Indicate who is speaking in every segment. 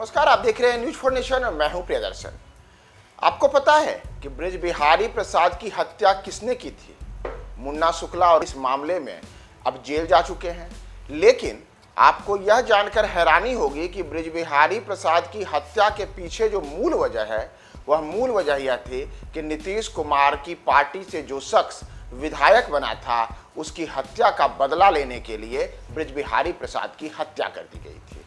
Speaker 1: नमस्कार, आप देख रहे हैं न्यूज फॉर नेशन और मैं हूं प्रियदर्शन। आपको पता है कि बृज बिहारी प्रसाद की हत्या किसने की थी? मुन्ना शुक्ला, और इस मामले में अब जेल जा चुके हैं। लेकिन आपको यह जानकर हैरानी होगी कि बृज बिहारी प्रसाद की हत्या के पीछे जो मूल वजह है, वह मूल वजह यह थी कि नीतीश कुमार की पार्टी से जो शख्स विधायक बना था, उसकी हत्या का बदला लेने के लिए बृज बिहारी प्रसाद की हत्या कर दी गई थी।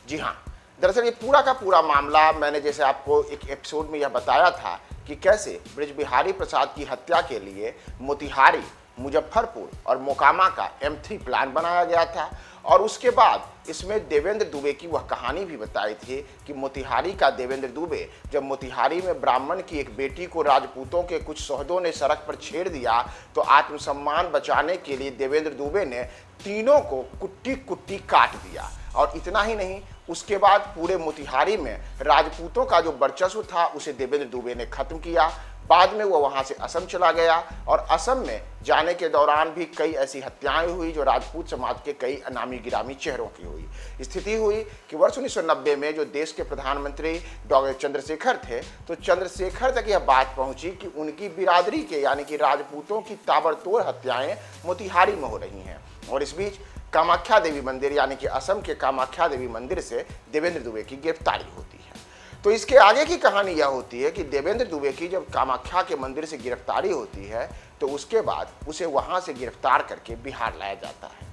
Speaker 1: जी हाँ, दरअसल ये पूरा का पूरा मामला मैंने जैसे आपको एक एपिसोड में यह बताया था कि कैसे बृज बिहारी प्रसाद की हत्या के लिए मोतिहारी, मुजफ्फरपुर और मोकामा का M3 प्लान बनाया गया था। और उसके बाद इसमें देवेंद्र दुबे की वह कहानी भी बताई थी कि मोतिहारी का देवेंद्र दुबे जब मोतिहारी में ब्राह्मण की एक बेटी को राजपूतों के कुछ सौदों ने सड़क पर छेड़ दिया, तो आत्मसम्मान बचाने के लिए देवेंद्र दुबे ने तीनों को कुट्टी कुट्टी काट दिया। और इतना ही नहीं, उसके बाद पूरे मोतिहारी में राजपूतों का जो वर्चस्व था उसे देवेंद्र दुबे ने खत्म किया। बाद में वो वहाँ से असम चला गया और असम में जाने के दौरान भी कई ऐसी हत्याएं हुई जो राजपूत समाज के कई अनामी गिरामी चेहरों की हुई। स्थिति हुई कि वर्ष 1990 में जो देश के प्रधानमंत्री डॉक्टर चंद्रशेखर थे, तो चंद्रशेखर तक यह बात पहुंची कि उनकी बिरादरी के यानी कि राजपूतों की ताबड़तोड़ हत्याएं मोतिहारी में हो रही हैं। और इस बीच कामाख्या देवी मंदिर यानी कि असम के कामाख्या देवी मंदिर से देवेंद्र दुबे की गिरफ्तारी होती है। तो इसके आगे की कहानी यह होती है कि देवेंद्र दुबे की जब कामाख्या के मंदिर से गिरफ्तारी होती है, तो उसके बाद उसे वहां से गिरफ्तार करके बिहार लाया जाता है।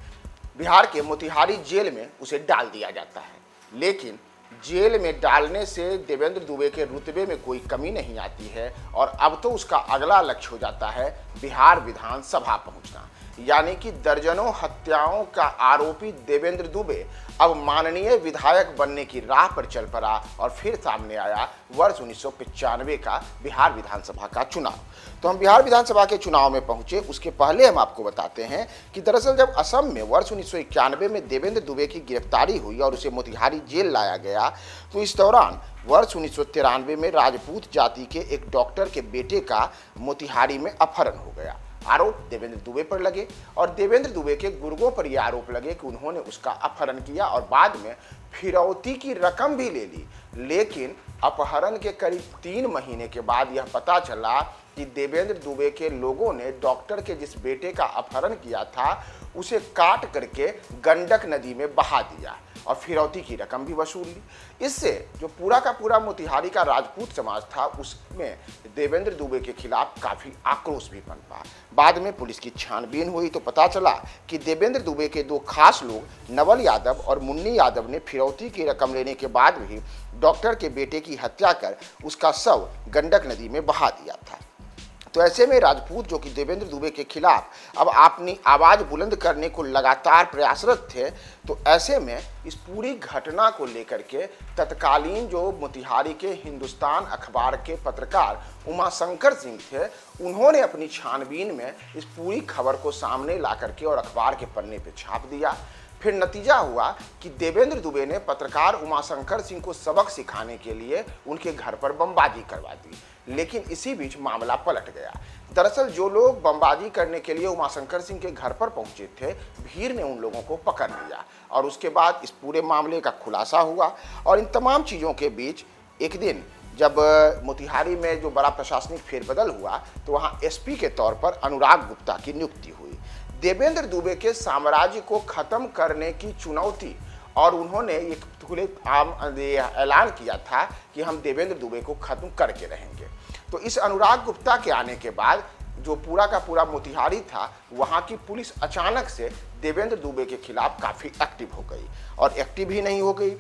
Speaker 1: बिहार के मोतिहारी जेल में उसे डाल दिया जाता है। लेकिन जेल में डालने से देवेंद्र दुबे के रुतबे में कोई कमी नहीं आती है और अब तो उसका अगला लक्ष्य हो जाता है बिहार विधानसभा पहुंचना। यानी कि दर्जनों हत्याओं का आरोपी देवेंद्र दुबे अब माननीय विधायक बनने की राह पर चल पड़ा और फिर सामने आया वर्ष 1995 का बिहार विधानसभा का चुनाव। तो हम बिहार विधानसभा के चुनाव में पहुंचे, उसके पहले हम आपको बताते हैं कि दरअसल जब असम में वर्ष 1991 में देवेंद्र दुबे की गिरफ्तारी हुई और उसे मोतिहारी जेल लाया गया, तो इस दौरान वर्ष 1993 में राजपूत जाति के एक डॉक्टर के बेटे का मोतिहारी में अपहरण हो गया। आरोप देवेंद्र दुबे पर लगे और देवेंद्र दुबे के गुर्गों पर यह आरोप लगे कि उन्होंने उसका अपहरण किया और बाद में फिरौती की रकम भी ले ली। लेकिन अपहरण के करीब 3 महीने के बाद यह पता चला कि देवेंद्र दुबे के लोगों ने डॉक्टर के जिस बेटे का अपहरण किया था, उसे काट करके गंडक नदी में बहा दिया और फिरौती की रकम भी वसूल ली। इससे जो पूरा का पूरा मोतिहारी का राजपूत समाज था, उसमें देवेंद्र दुबे के खिलाफ काफ़ी आक्रोश भी पनपा। बाद में पुलिस की छानबीन हुई तो पता चला कि देवेंद्र दुबे के 2 खास लोग नवल यादव और मुन्नी यादव ने फिरौती की रकम लेने के बाद भी डॉक्टर के बेटे की हत्या कर उसका शव गंडक नदी में बहा दिया था। तो ऐसे में राजपूत जो कि देवेंद्र दुबे के खिलाफ अब अपनी आवाज़ बुलंद करने को लगातार प्रयासरत थे, तो ऐसे में इस पूरी घटना को लेकर के तत्कालीन जो मोतिहारी के हिंदुस्तान अखबार के पत्रकार उमाशंकर सिंह थे, उन्होंने अपनी छानबीन में इस पूरी खबर को सामने ला करके और अखबार के पन्ने पर छाप दिया। फिर नतीजा हुआ कि देवेंद्र दुबे ने पत्रकार उमाशंकर सिंह को सबक सिखाने के लिए उनके घर पर बमबाजी करवा दी। लेकिन इसी बीच मामला पलट गया। दरअसल जो लोग बमबाजी करने के लिए उमाशंकर सिंह के घर पर पहुंचे थे, भीड़ ने उन लोगों को पकड़ लिया और उसके बाद इस पूरे मामले का खुलासा हुआ। और इन तमाम चीज़ों के बीच एक दिन जब मोतिहारी में जो बड़ा प्रशासनिक फेरबदल हुआ, तो वहाँ SP के तौर पर अनुराग गुप्ता की नियुक्ति हुई। देवेंद्र दुबे के साम्राज्य को खत्म करने की चुनौती, और उन्होंने एक खुले आम ऐलान किया था कि हम देवेंद्र दुबे को खत्म करके रहेंगे। तो इस अनुराग गुप्ता के आने के बाद जो पूरा का पूरा मोतिहारी था, वहाँ की पुलिस अचानक से देवेंद्र दुबे के खिलाफ काफ़ी एक्टिव हो गई। और एक्टिव ही नहीं हो गई,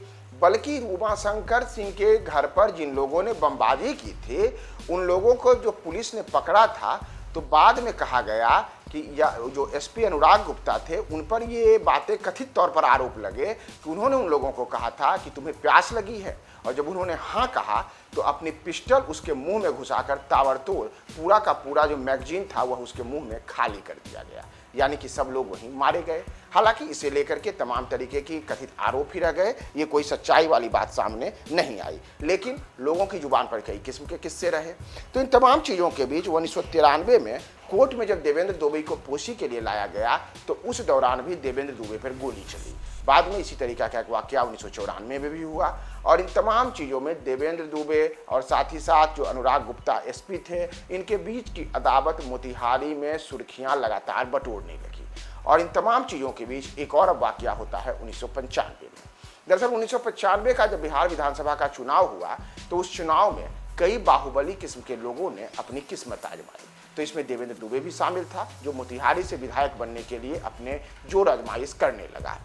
Speaker 1: बल्कि उमाशंकर सिंह के घर पर जिन लोगों ने बमबाजी की थी, उन लोगों को जो पुलिस ने पकड़ा था, तो बाद में कहा गया कि या जो SP अनुराग गुप्ता थे, उन पर ये बातें कथित तौर पर आरोप लगे कि उन्होंने उन लोगों को कहा था कि तुम्हें प्यास लगी है, और जब उन्होंने हाँ कहा तो अपनी पिस्टल उसके मुंह में घुसाकर ताबड़तोड़ पूरा का पूरा जो मैगजीन था वह उसके मुंह में खाली कर दिया गया। यानी कि सब लोग वहीं मारे गए। हालांकि इसे लेकर के तमाम तरीके की कथित आरोप ही रह गए, ये कोई सच्चाई वाली बात सामने नहीं आई, लेकिन लोगों की जुबान पर कई किस्म के किस्से रहे। तो इन तमाम चीज़ों के बीच 1993 में कोर्ट में जब देवेंद्र दुबे को पोशी के लिए लाया गया, तो उस दौरान भी देवेंद्र दुबे पर गोली चली। बाद में इसी तरीका का एक वाकया 1994 में भी हुआ और इन तमाम चीज़ों में देवेंद्र दुबे और साथ ही साथ जो अनुराग गुप्ता एसपी थे, इनके बीच की अदावत मोतिहारी में सुर्खियां लगातार बटोरने लगी और इन तमाम चीज़ों के बीच एक और वाकया होता है 1995 में। दरअसल 1995 का जब बिहार विधानसभा का चुनाव हुआ तो उस चुनाव में कई बाहुबली किस्म के लोगों ने अपनी किस्मत आजमाई। तो इसमें देवेंद्र दुबे भी शामिल था, जो मोतिहारी से विधायक बनने के लिए अपने जोर आजमाइश करने लगा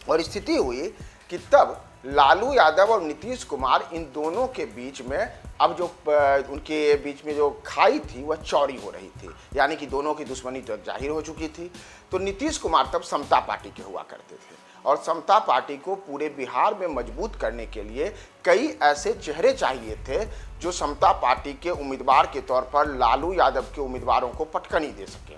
Speaker 1: और स्थिति हुई कि तब लालू यादव और नीतीश कुमार, इन दोनों के बीच में अब जो उनके बीच में जो खाई थी वह चौड़ी हो रही थी, यानी कि दोनों की दुश्मनी तो जाहिर हो चुकी थी। तो नीतीश कुमार तब समता पार्टी के हुआ करते थे और समता पार्टी को पूरे बिहार में मजबूत करने के लिए कई ऐसे चेहरे चाहिए थे जो समता पार्टी के उम्मीदवार के तौर पर लालू यादव के उम्मीदवारों को पटकनी दे सकें।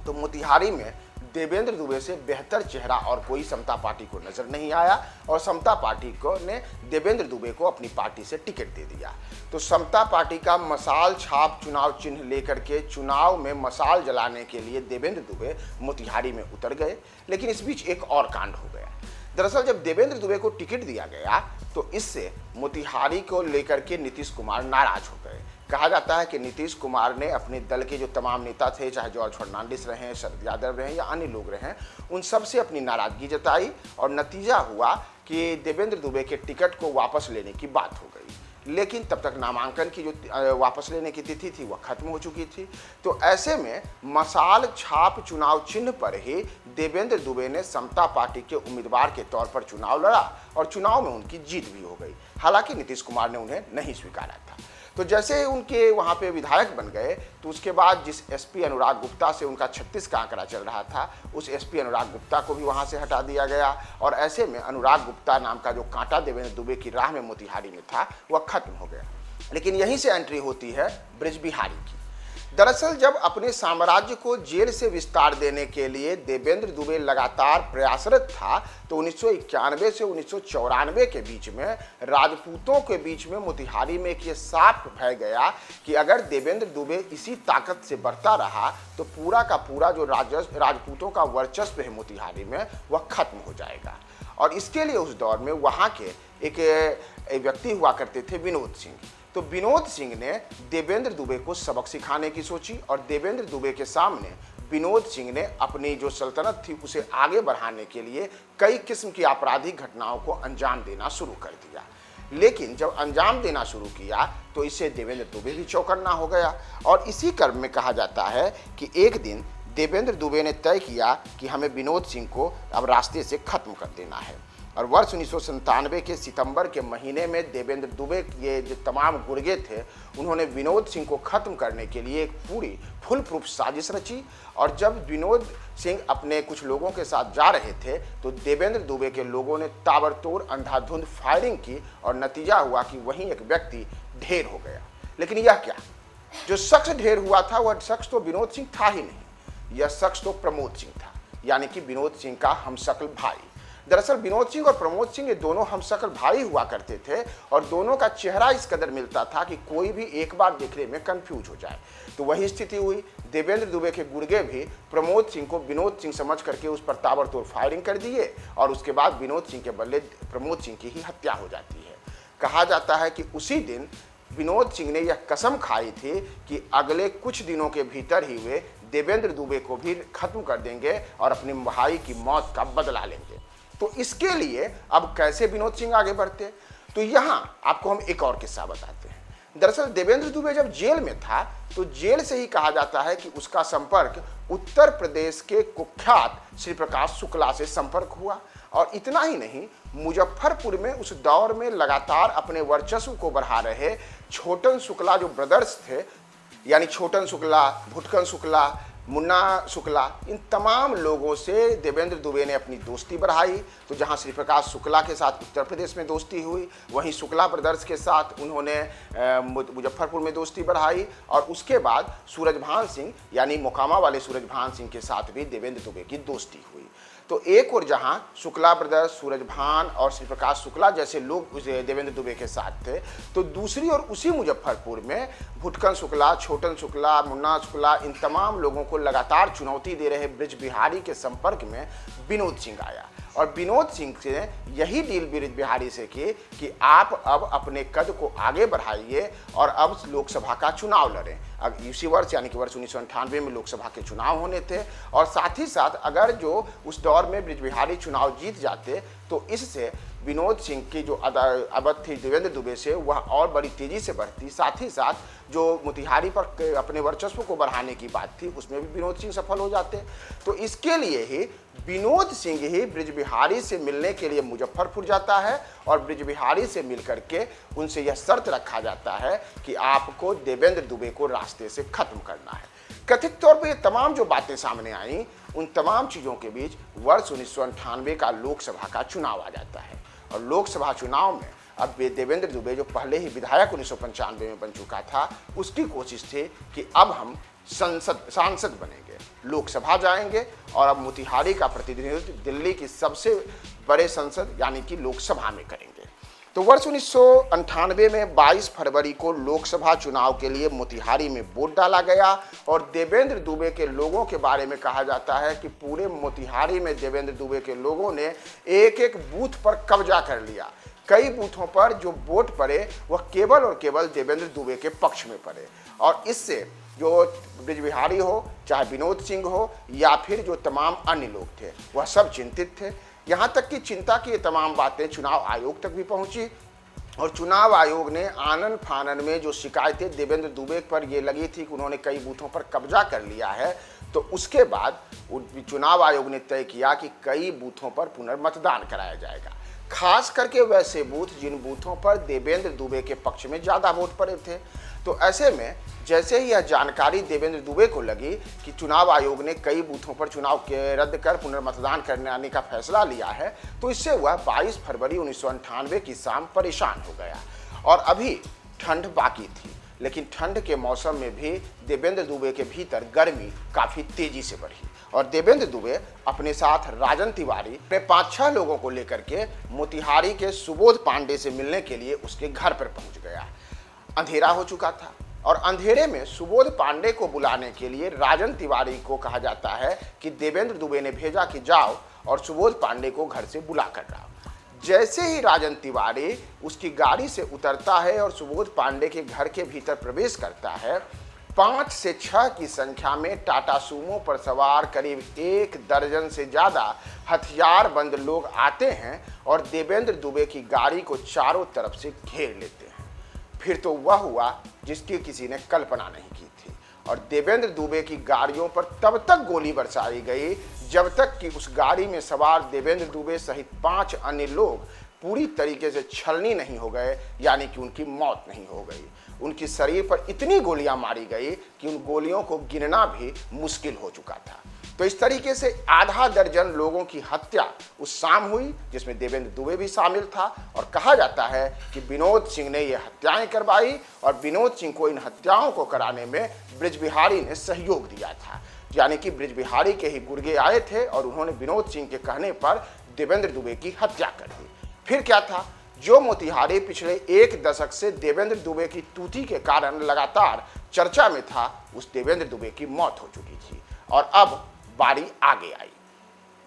Speaker 1: तो मोतिहारी में देवेंद्र दुबे से बेहतर चेहरा और कोई समता पार्टी को नजर नहीं आया और समता पार्टी को ने देवेंद्र दुबे को अपनी पार्टी से टिकट दे दिया। तो समता पार्टी का मशाल छाप चुनाव चिन्ह लेकर के चुनाव में मशाल जलाने के लिए देवेंद्र दुबे मोतिहारी में उतर गए। लेकिन इस बीच एक और कांड हो गया। दरअसल जब देवेंद्र दुबे को टिकट दिया गया तो इससे मोतिहारी को लेकर के नीतीश कुमार नाराज हो गए। कहा जाता है कि नीतीश कुमार ने अपने दल के जो तमाम नेता थे, चाहे जॉर्ज फर्नांडिस रहें, शरद यादव रहें या अन्य लोग रहें, उन सब से अपनी नाराजगी जताई और नतीजा हुआ कि देवेंद्र दुबे के टिकट को वापस लेने की बात हो गई। लेकिन तब तक नामांकन की जो वापस लेने की तिथि थी वह खत्म हो चुकी थी। तो ऐसे में मशाल छाप चुनाव चिन्ह पर ही देवेंद्र दुबे ने समता पार्टी के उम्मीदवार के तौर पर चुनाव लड़ा और चुनाव में उनकी जीत भी हो गई। हालांकि नीतीश कुमार ने उन्हें नहीं स्वीकारा था। तो जैसे ही उनके वहाँ पे विधायक बन गए तो उसके बाद जिस एसपी अनुराग गुप्ता से उनका 36 का आंकड़ा चल रहा था, उस एसपी अनुराग गुप्ता को भी वहाँ से हटा दिया गया और ऐसे में अनुराग गुप्ता नाम का जो कांटा देवेंद्र दुबे की राह में मोतिहारी में था वह खत्म हो गया। लेकिन यहीं से एंट्री होती है ब्रिज बिहारी की। दरअसल जब अपने साम्राज्य को जेल से विस्तार देने के लिए देवेंद्र दुबे लगातार प्रयासरत था तो 1991 से 1994 के बीच में राजपूतों के बीच में मोतिहारी में एक ये साफ भय गया कि अगर देवेंद्र दुबे इसी ताकत से बढ़ता रहा तो पूरा का पूरा जो राजपूतों का वर्चस्व है मोतिहारी में वह खत्म हो जाएगा। और इसके लिए उस दौर में वहाँ के एक व्यक्ति हुआ करते थे विनोद सिंह। तो विनोद सिंह ने देवेंद्र दुबे को सबक सिखाने की सोची और देवेंद्र दुबे के सामने विनोद सिंह ने अपनी जो सल्तनत थी उसे आगे बढ़ाने के लिए कई किस्म की आपराधिक घटनाओं को अंजाम देना शुरू कर दिया। लेकिन जब अंजाम देना शुरू किया तो इससे देवेंद्र दुबे भी चौकन्ना हो गया और इसी क्रम में कहा जाता है कि एक दिन देवेंद्र दुबे ने तय किया कि हमें विनोद सिंह को अब रास्ते से खत्म कर देना है। और वर्ष 1997 के सितंबर के महीने में देवेंद्र दुबे ये जो तमाम गुर्गे थे उन्होंने विनोद सिंह को खत्म करने के लिए एक पूरी फुल प्रूफ साजिश रची। और जब विनोद सिंह अपने कुछ लोगों के साथ जा रहे थे तो देवेंद्र दुबे के लोगों ने ताबड़तोड़ अंधाधुंध फायरिंग की और नतीजा हुआ कि वहीं एक व्यक्ति ढेर हो गया। लेकिन यह क्या, जो शख्स ढेर हुआ था वह शख्स तो विनोद सिंह था ही नहीं, यह शख्स तो प्रमोद सिंह था, यानी कि विनोद सिंह का हमशक्ल भाई। दरअसल विनोद सिंह और प्रमोद सिंह ये दोनों हमशक्ल भाई हुआ करते थे और दोनों का चेहरा इस कदर मिलता था कि कोई भी एक बार देखने में कंफ्यूज हो जाए। तो वही स्थिति हुई। देवेंद्र दुबे के गुर्गे भी प्रमोद सिंह को विनोद सिंह समझ करके उस पर ताबड़तोड़ फायरिंग कर दिए और उसके बाद विनोद सिंह के बदले प्रमोद सिंह की ही हत्या हो जाती है। कहा जाता है कि उसी दिन विनोद सिंह ने यह कसम खाई थी कि अगले कुछ दिनों के भीतर ही वे देवेंद्र दुबे को भी खत्म कर देंगे और अपने भाई की मौत का बदला लेंगे। तो इसके लिए अब कैसे विनोद सिंह आगे बढ़ते, तो यहाँ आपको हम एक और किस्सा बताते हैं। दरअसल देवेंद्र दुबे जब जेल में था तो जेल से ही कहा जाता है कि उसका संपर्क उत्तर प्रदेश के कुख्यात श्री प्रकाश शुक्ला से संपर्क हुआ। और इतना ही नहीं, मुजफ्फरपुर में उस दौर में लगातार अपने वर्चस्व को बढ़ा रहे छोटन शुक्ला जो ब्रदर्स थे, यानी छोटन शुक्ला, भुटकन शुक्ला, मुन्ना शुक्ला, इन तमाम लोगों से देवेंद्र दुबे ने अपनी दोस्ती बढ़ाई। तो जहां श्री प्रकाश शुक्ला के साथ उत्तर प्रदेश में दोस्ती हुई, वहीं शुक्ला ब्रदर्स के साथ उन्होंने मुजफ्फरपुर में दोस्ती बढ़ाई और उसके बाद सूरजभान सिंह यानी मोकामा वाले सूरजभान सिंह के साथ भी देवेंद्र दुबे की दोस्ती हुई। तो एक और जहां शुक्ला ब्रदर्स, सूरजभान और श्री प्रकाश शुक्ला जैसे लोग देवेंद्र दुबे के साथ थे, तो दूसरी ओर उसी मुजफ्फरपुर में भुटकन शुक्ला, छोटन शुक्ला, मुन्ना शुक्ला, इन तमाम लोगों को लगातार चुनौती दे रहे ब्रिज बिहारी के संपर्क में विनोद सिंह आया। और विनोद सिंह से यही डील ब्रिज बिहारी से की कि आप अब अपने कद को आगे बढ़ाइए और अब लोकसभा का चुनाव लड़ें। अब इसी वर्ष यानी कि वर्ष 1998 में लोकसभा के चुनाव होने थे और साथ ही साथ अगर जो उस दौर में ब्रिज बिहारी चुनाव जीत जाते तो इससे विनोद सिंह की जो अवध थी देवेंद्र दुबे से वह और बड़ी तेजी से बढ़ती। साथ ही साथ जो मोतिहारी पर अपने वर्चस्व को बढ़ाने की बात थी उसमें भी विनोद सिंह सफल हो जाते। तो इसके लिए ही विनोद सिंह ही ब्रिज बिहारी से मिलने के लिए मुजफ्फरपुर जाता है और ब्रिज बिहारी से मिलकर के उनसे यह शर्त रखा जाता है कि आपको देवेंद्र दुबे को रास्ते से खत्म करना है। कथित तौर पर ये तमाम जो बातें सामने आई उन तमाम चीज़ों के बीच वर्ष 1998 का लोकसभा का चुनाव आ जाता है और लोकसभा चुनाव में अब देवेंद्र दुबे जो पहले ही विधायक 1995 में बन चुका था उसकी कोशिश थी कि अब हम सांसद बनेंगे, लोकसभा जाएंगे और अब मोतिहारी का प्रतिनिधित्व दिल्ली की सबसे बड़े संसद यानी कि लोकसभा में करेंगे। तो वर्ष 1998 में 22 फरवरी को लोकसभा चुनाव के लिए मोतिहारी में वोट डाला गया और देवेंद्र दुबे के लोगों के बारे में कहा जाता है कि पूरे मोतिहारी में देवेंद्र दुबे के लोगों ने एक एक बूथ पर कब्जा कर लिया। कई बूथों पर जो वोट पड़े वह केवल और केवल देवेंद्र दुबे के पक्ष में पड़े और इससे जो ब्रिज बिहारी हो चाहे विनोद सिंह हो या फिर जो तमाम अन्य लोग थे वह सब चिंतित थे। यहाँ तक कि चिंता की ये तमाम बातें चुनाव आयोग तक भी पहुँची और चुनाव आयोग ने आनन फानन में जो शिकायतें देवेंद्र दुबे पर ये लगी थी कि उन्होंने कई बूथों पर कब्जा कर लिया है तो उसके बाद चुनाव आयोग ने तय किया कि कई बूथों पर पुनर्मतदान कराया जाएगा, खास करके वैसे बूथ जिन बूथों पर देवेंद्र दुबे के पक्ष में ज़्यादा वोट पड़े थे। तो ऐसे में जैसे ही यह जानकारी देवेंद्र दुबे को लगी कि चुनाव आयोग ने कई बूथों पर चुनाव के रद्द कर पुनर्मतदान करने आने का फैसला लिया है तो इससे वह 22 फरवरी 1998 की शाम परेशान हो गया। और अभी ठंड बाकी थी लेकिन ठंड के मौसम में भी देवेंद्र दुबे के भीतर गर्मी काफ़ी तेजी से बढ़ी और देवेंद्र दुबे अपने साथ राजन तिवारी अपने 5-6 लोगों को लेकर के मोतिहारी के सुबोध पांडे से मिलने के लिए उसके घर पर पहुंच गया। अंधेरा हो चुका था और अंधेरे में सुबोध पांडे को बुलाने के लिए राजन तिवारी को कहा जाता है कि देवेंद्र दुबे ने भेजा कि जाओ और सुबोध पांडे को घर से बुला कर लाओ। जैसे ही राजन तिवारी उसकी गाड़ी से उतरता है और सुबोध पांडे के घर के भीतर प्रवेश करता है 5 से 6 की संख्या में टाटा सूमो पर सवार करीब 1 दर्जन से ज़्यादा हथियारबंद लोग आते हैं और देवेंद्र दुबे की गाड़ी को चारों तरफ से घेर लेते हैं। फिर तो वह हुआ जिसकी किसी ने कल्पना नहीं की थी और देवेंद्र दुबे की गाड़ियों पर तब तक गोली बरसाई गई जब तक कि उस गाड़ी में सवार देवेंद्र दुबे सहित 5 अन्य लोग पूरी तरीके से छलनी नहीं हो गए यानी कि उनकी मौत नहीं हो गई। उनकी शरीर पर इतनी गोलियां मारी गई कि उन गोलियों को गिनना भी मुश्किल हो चुका था। तो इस तरीके से आधा दर्जन लोगों की हत्या उस शाम हुई जिसमें देवेंद्र दुबे भी शामिल था और कहा जाता है कि विनोद सिंह ने ये हत्याएं करवाई और विनोद सिंह को इन हत्याओं को कराने में ब्रिज बिहारी ने सहयोग दिया था। यानी कि ब्रिज बिहारी के ही गुर्गे आए थे और उन्होंने विनोद सिंह के कहने पर देवेंद्र दुबे की हत्या कर दी। फिर क्या था, जो मोतिहारी पिछले 1 दशक से देवेंद्र दुबे की तूती के कारण लगातार चर्चा में था, उस देवेंद्र दुबे की मौत हो चुकी थी और अब बारी आगे आई।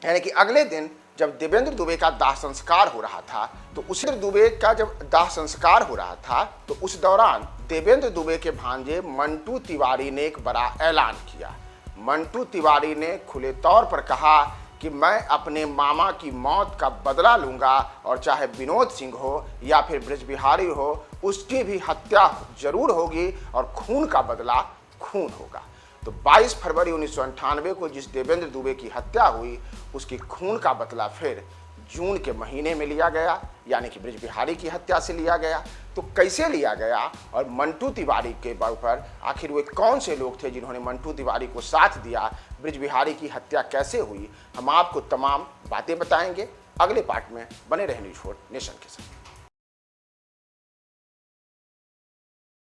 Speaker 1: यानी कि अगले दिन जब देवेंद्र दुबे का दाह संस्कार हो रहा था तो उसी दुबे का जब दाह संस्कार हो रहा था तो उस दौरान देवेंद्र दुबे के भांजे मंटू तिवारी ने एक बड़ा ऐलान किया। मंटू तिवारी ने खुले तौर पर कहा कि मैं अपने मामा की मौत का बदला लूंगा और चाहे विनोद सिंह हो या फिर ब्रिज बिहारी हो उसकी भी हत्या जरूर होगी और खून का बदला खून होगा। तो 22 फरवरी 1998 को जिस देवेंद्र दुबे की हत्या हुई उसकी खून का बदला फिर जून के महीने में लिया गया यानी कि ब्रिज बिहारी की हत्या से लिया गया। तो कैसे लिया गया और मंटू तिवारी के ऊपर आखिर वे कौन से लोग थे जिन्होंने मंटू तिवारी को साथ दिया, ब्रिज बिहारी की हत्या कैसे हुई, हम आपको तमाम बातें बताएंगे। अगले पार्ट में बने रहे न्यूज़ 4 नेशन के साथ।